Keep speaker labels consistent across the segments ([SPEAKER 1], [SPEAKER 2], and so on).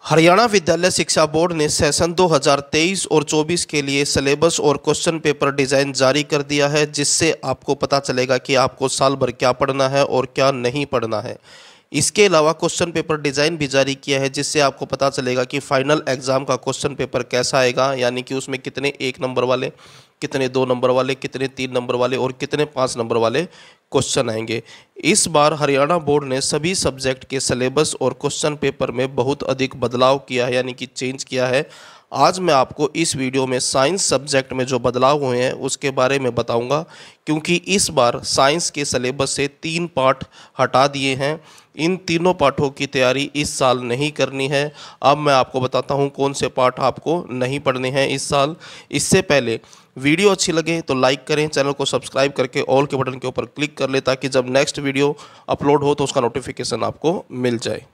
[SPEAKER 1] हरियाणा विद्यालय शिक्षा बोर्ड ने सेशन 2023 और 24 के लिए सिलेबस और क्वेश्चन पेपर डिज़ाइन जारी कर दिया है, जिससे आपको पता चलेगा कि आपको साल भर क्या पढ़ना है और क्या नहीं पढ़ना है। इसके अलावा क्वेश्चन पेपर डिज़ाइन भी जारी किया है, जिससे आपको पता चलेगा कि फाइनल एग्ज़ाम का क्वेश्चन पेपर कैसा आएगा, यानी कि उसमें कितने 1 नंबर वाले, कितने 2 नंबर वाले, कितने 3 नंबर वाले और कितने 5 नंबर वाले क्वेश्चन आएंगे। इस बार हरियाणा बोर्ड ने सभी सब्जेक्ट के सिलेबस और क्वेश्चन पेपर में बहुत अधिक बदलाव किया है, यानी कि चेंज किया है। आज मैं आपको इस वीडियो में साइंस सब्जेक्ट में जो बदलाव हुए हैं उसके बारे में बताऊंगा, क्योंकि इस बार साइंस के सिलेबस से 3 पाठ हटा दिए हैं। इन तीनों पाठों की तैयारी इस साल नहीं करनी है। अब मैं आपको बताता हूं कौन से पाठ आपको नहीं पढ़ने हैं इस साल। इससे पहले वीडियो अच्छी लगे तो लाइक करें, चैनल को सब्सक्राइब करके ऑल के बटन के ऊपर क्लिक कर लें, ताकि जब नेक्स्ट वीडियो अपलोड हो तो उसका नोटिफिकेशन आपको मिल जाए।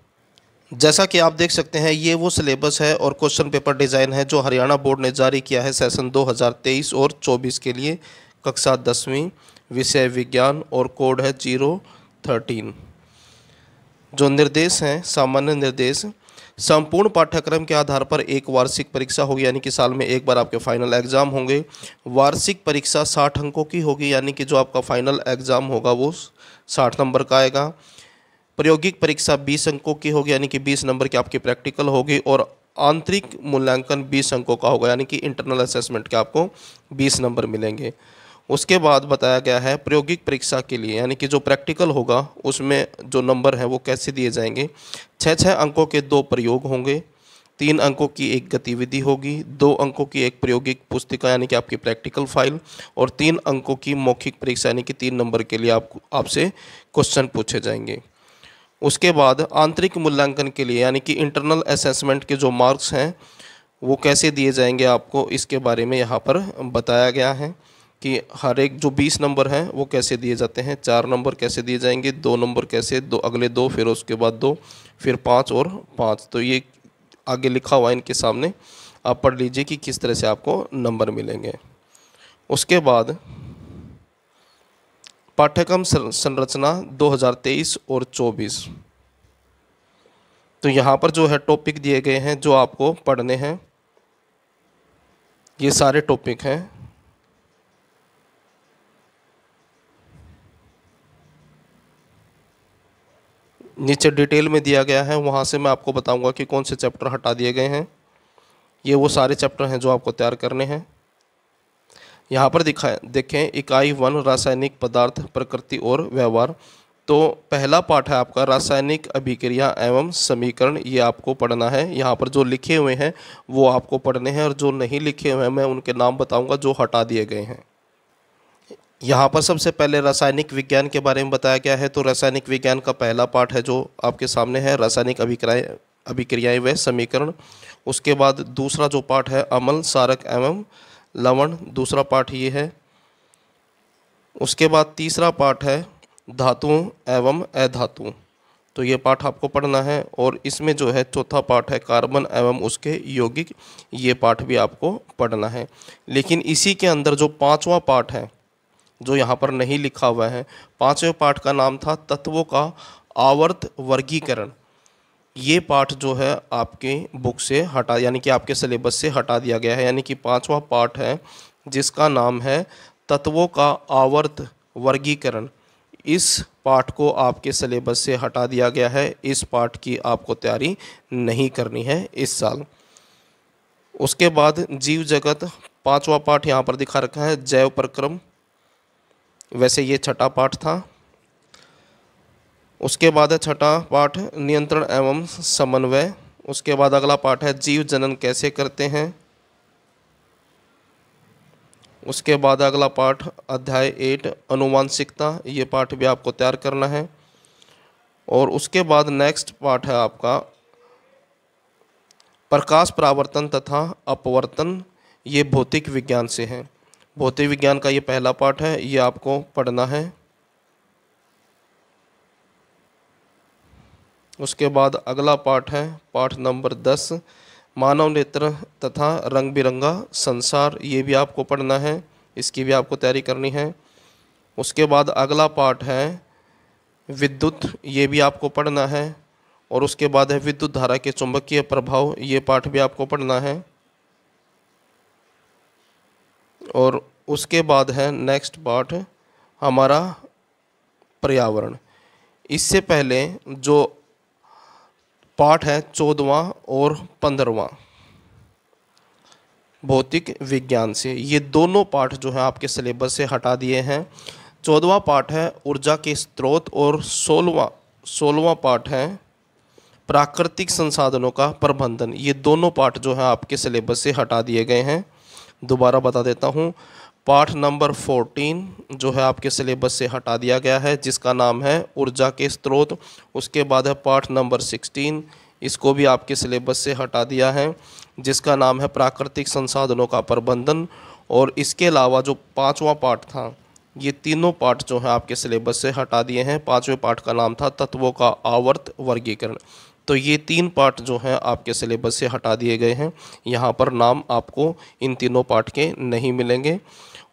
[SPEAKER 1] जैसा कि आप देख सकते हैं, ये वो सिलेबस है और क्वेश्चन पेपर डिज़ाइन है जो हरियाणा बोर्ड ने जारी किया है सेशन 2023 और 24 के लिए। कक्षा 10वीं, विषय विज्ञान और कोड है 013। जो निर्देश हैं, सामान्य निर्देश, संपूर्ण पाठ्यक्रम के आधार पर एक वार्षिक परीक्षा होगी, यानी कि साल में एक बार आपके फाइनल एग्ज़ाम होंगे। वार्षिक परीक्षा 60 अंकों की होगी, यानी कि जो आपका फाइनल एग्ज़ाम होगा वो 60 नंबर का आएगा। प्रायोगिक परीक्षा 20 अंकों की होगी, यानी कि 20 नंबर की आपकी प्रैक्टिकल होगी। और आंतरिक मूल्यांकन 20 अंकों का होगा, यानी कि इंटरनल असेसमेंट के आपको 20 नंबर मिलेंगे। उसके बाद बताया गया है प्रायोगिक परीक्षा के लिए, यानी कि जो प्रैक्टिकल होगा उसमें जो नंबर है वो कैसे दिए जाएंगे। 6 अंकों के 2 प्रयोग होंगे, 3 अंकों की एक गतिविधि होगी, 2 अंकों की एक प्रायोगिक पुस्तिका यानी कि आपकी प्रैक्टिकल फाइल, और 3 अंकों की मौखिक परीक्षा यानी कि 3 नंबर के लिए आपसे क्वेश्चन पूछे जाएंगे। उसके बाद आंतरिक मूल्यांकन के लिए यानी कि इंटरनल असेसमेंट के जो मार्क्स हैं वो कैसे दिए जाएंगे आपको, इसके बारे में यहाँ पर बताया गया है कि हर एक जो 20 नंबर हैं वो कैसे दिए जाते हैं। 4 नंबर कैसे दिए जाएंगे, 2 नंबर कैसे, दो अगले 2, फिर उसके बाद 2, फिर 5 और 5। तो ये आगे लिखा हुआ है इनके सामने, आप पढ़ लीजिए कि किस तरह से आपको नंबर मिलेंगे। उसके बाद पाठ्यक्रम संरचना 2023 और 24। तो यहाँ पर जो है टॉपिक दिए गए हैं जो आपको पढ़ने हैं, ये सारे टॉपिक हैं। नीचे डिटेल में दिया गया है, वहाँ से मैं आपको बताऊंगा कि कौन से चैप्टर हटा दिए गए हैं। ये वो सारे चैप्टर हैं जो आपको तैयार करने हैं। यहाँ पर देखें इकाई 1 रासायनिक पदार्थ, प्रकृति और व्यवहार। तो पहला पाठ है आपका रासायनिक अभिक्रिया एवं समीकरण, ये आपको पढ़ना है। यहाँ पर जो लिखे हुए हैं वो आपको पढ़ने हैं, और जो नहीं लिखे हुए हैं मैं उनके नाम बताऊंगा जो हटा दिए गए हैं। यहाँ पर सबसे पहले रासायनिक विज्ञान के बारे में बताया गया है। तो रासायनिक विज्ञान का पहला पाठ है जो आपके सामने है, रासायनिक अभिक्रियाएं व समीकरण। उसके बाद दूसरा जो पाठ है अम्ल, सारक एवं लवण, दूसरा पाठ ये है। उसके बाद तीसरा पाठ है धातुओं एवं अधातु, तो ये पाठ आपको पढ़ना है। और इसमें जो है चौथा पाठ है कार्बन एवं उसके यौगिक, ये पाठ भी आपको पढ़ना है। लेकिन इसी के अंदर जो 5वां पाठ है जो यहाँ पर नहीं लिखा हुआ है, 5वें पाठ का नाम था तत्वों का आवर्त वर्गीकरण। ये पाठ जो है आपके बुक से हटा, यानी कि आपके सिलेबस से हटा दिया गया है। यानी कि 5वां पाठ है जिसका नाम है तत्वों का आवर्त वर्गीकरण, इस पाठ को आपके सिलेबस से हटा दिया गया है। इस पाठ की आपको तैयारी नहीं करनी है इस साल। उसके बाद जीव जगत, 5वां पाठ यहाँ पर दिखा रखा है जैव प्रक्रम, वैसे ये छठा पाठ था। उसके बाद है छठा पाठ नियंत्रण एवं समन्वय। उसके बाद अगला पाठ है जीव जनन कैसे करते हैं। उसके बाद अगला पाठ अध्याय 8 अनुवांशिकता, ये पाठ भी आपको तैयार करना है। और उसके बाद नेक्स्ट पाठ है आपका प्रकाश परावर्तन तथा अपवर्तन, ये भौतिक विज्ञान से है। भौतिक विज्ञान का ये पहला पाठ है, ये आपको पढ़ना है। उसके बाद अगला पाठ है पाठ नंबर 10 मानव नेत्र तथा रंग बिरंगा संसार, ये भी आपको पढ़ना है, इसकी भी आपको तैयारी करनी है। उसके बाद अगला पाठ है विद्युत, ये भी आपको पढ़ना है। और उसके बाद है विद्युत धारा के चुंबकीय प्रभाव, ये पाठ भी आपको पढ़ना है। और उसके बाद है नेक्स्ट पार्ट हमारा पर्यावरण। इससे पहले जो पाठ है 14वां और 15वां भौतिक विज्ञान से, ये दोनों पाठ जो है आपके सिलेबस से हटा दिए हैं। 14वां पाठ है ऊर्जा के स्रोत और 16वां पाठ है प्राकृतिक संसाधनों का प्रबंधन। ये दोनों पाठ जो है आपके सिलेबस से हटा दिए गए हैं। दोबारा बता देता हूँ, पाठ नंबर 14 जो है आपके सिलेबस से हटा दिया गया है, जिसका नाम है ऊर्जा के स्रोत। उसके बाद है पाठ नंबर 16, इसको भी आपके सिलेबस से हटा दिया है, जिसका नाम है प्राकृतिक संसाधनों का प्रबंधन। और इसके अलावा जो 5वां पाठ था, ये तीनों पाठ जो है आपके सिलेबस से हटा दिए हैं। 5वें पाठ का नाम था तत्वों का आवर्त वर्गीकरण। तो ये 3 पाठ जो हैं आपके सिलेबस से हटा दिए गए हैं। यहाँ पर नाम आपको इन तीनों पाठ के नहीं मिलेंगे।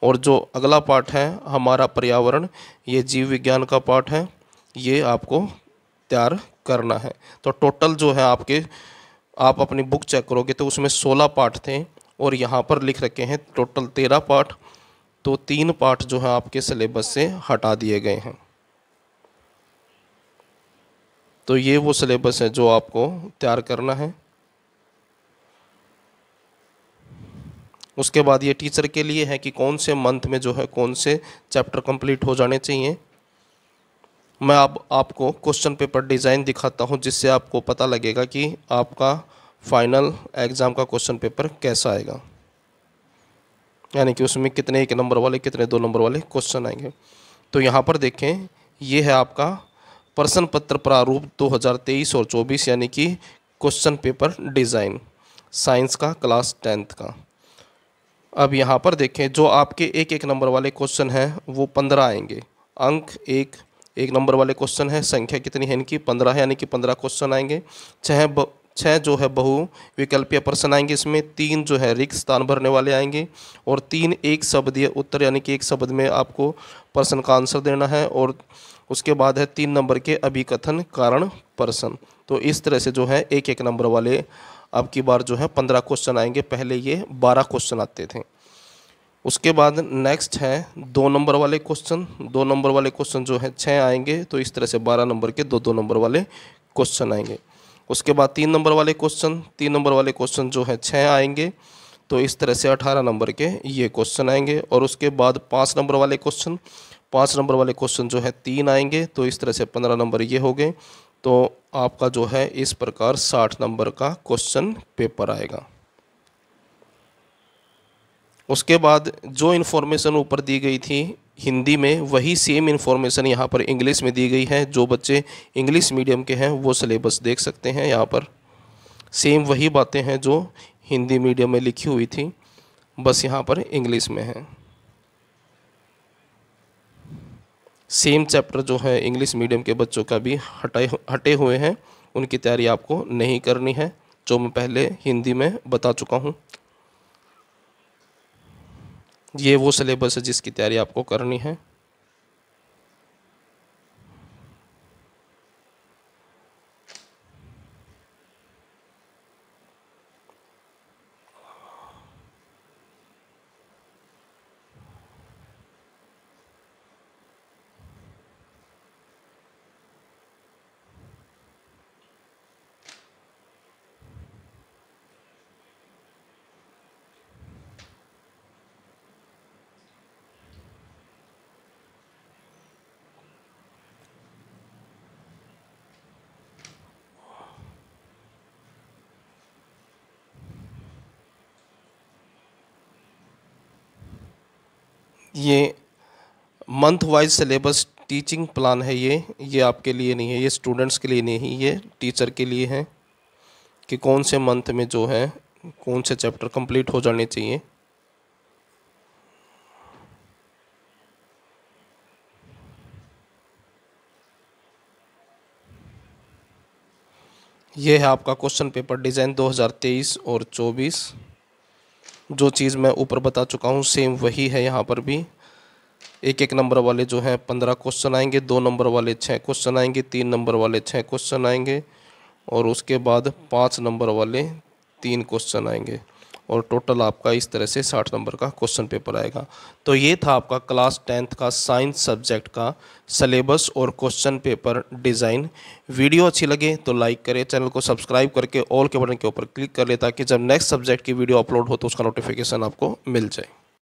[SPEAKER 1] और जो अगला पाठ है हमारा पर्यावरण, ये जीव विज्ञान का पाठ है, ये आपको तैयार करना है। तो टोटल जो है आप अपनी बुक चेक करोगे तो उसमें 16 पाठ थे और यहाँ पर लिख रखे हैं टोटल 13 पाठ। तो 3 पाठ जो है आपके सिलेबस से हटा दिए गए हैं। तो ये वो सिलेबस है जो आपको तैयार करना है। उसके बाद ये टीचर के लिए है कि कौन से मंथ में जो है कौन से चैप्टर कंप्लीट हो जाने चाहिए। मैं अब आपको क्वेश्चन पेपर डिज़ाइन दिखाता हूँ, जिससे आपको पता लगेगा कि आपका फाइनल एग्ज़ाम का क्वेश्चन पेपर कैसा आएगा, यानी कि उसमें कितने 1 नंबर वाले कितने 2 नंबर वाले क्वेश्चन आएंगे। तो यहाँ पर देखें, ये है आपका प्रश्न पत्र प्रारूप 2023 और 24, यानी कि क्वेश्चन पेपर डिज़ाइन साइंस का क्लास 10th का। अब यहाँ पर देखें, जो आपके 1 नंबर वाले क्वेश्चन हैं वो 15 आएंगे। अंक 1 नंबर वाले क्वेश्चन है, संख्या कितनी है इनकी 15 है, यानी कि 15 क्वेश्चन आएंगे। 6 जो है बहु विकल्पीय प्रश्न आएंगे, इसमें 3 जो है रिक्त स्थान भरने वाले आएंगे और 3 एक शब्दीय उत्तर, यानी कि 1 शब्द में आपको प्रश्न का आंसर देना है। और उसके बाद है 3 नंबर के अभिकथन कारण प्रश्न। तो इस तरह से जो है 1 नंबर वाले अब की बार जो है 15 क्वेश्चन आएंगे, पहले ये 12 क्वेश्चन आते थे। उसके बाद नेक्स्ट है 2 नंबर वाले क्वेश्चन। 2 नंबर वाले क्वेश्चन जो है 6 आएंगे, तो इस तरह से 12 नंबर के 2 नंबर वाले क्वेश्चन आएंगे। उसके बाद 3 नंबर वाले क्वेश्चन, 3 नंबर वाले क्वेश्चन जो है 6 आएंगे, तो इस तरह से 18 नंबर के ये क्वेश्चन आएंगे। और उसके बाद 5 नंबर वाले क्वेश्चन, 5 नंबर वाले क्वेश्चन जो है 3 आएंगे, तो इस तरह से 15 नंबर ये हो गए। तो आपका जो है इस प्रकार 60 नंबर का क्वेश्चन पेपर आएगा। उसके बाद जो इन्फॉर्मेशन ऊपर दी गई थी हिंदी में, वही सेम इन्फॉर्मेशन यहाँ पर इंग्लिश में दी गई है। जो बच्चे इंग्लिश मीडियम के हैं वो सिलेबस देख सकते हैं। यहाँ पर सेम वही बातें हैं जो हिंदी मीडियम में लिखी हुई थी, बस यहाँ पर इंग्लिश में है। सेम चैप्टर जो है इंग्लिश मीडियम के बच्चों का भी हटे हुए हैं, उनकी तैयारी आपको नहीं करनी है, जो मैं पहले हिंदी में बता चुका हूँ। ये वो सिलेबस है जिसकी तैयारी आपको करनी है। ये month wise syllabus teaching plan है, ये आपके लिए नहीं है, ये स्टूडेंट्स के लिए नहीं, ये टीचर के लिए है कि कौन से मंथ में जो है कौन से चैप्टर कंप्लीट हो जाने चाहिए। ये है आपका क्वेश्चन पेपर डिज़ाइन 2023 और 24। जो चीज़ मैं ऊपर बता चुका हूँ सेम वही है यहाँ पर भी। 1 नंबर वाले जो हैं 15 क्वेश्चन आएंगे, 2 नंबर वाले 6 क्वेश्चन आएंगे, 3 नंबर वाले 6 क्वेश्चन आएंगे, और उसके बाद 5 नंबर वाले 3 क्वेश्चन आएंगे और टोटल आपका इस तरह से 60 नंबर का क्वेश्चन पेपर आएगा। तो ये था आपका क्लास 10th का साइंस सब्जेक्ट का सिलेबस और क्वेश्चन पेपर डिज़ाइन। वीडियो अच्छी लगे तो लाइक करें, चैनल को सब्सक्राइब करके ऑल के बटन के ऊपर क्लिक कर ले ताकि जब नेक्स्ट सब्जेक्ट की वीडियो अपलोड हो तो उसका नोटिफिकेशन आपको मिल जाए।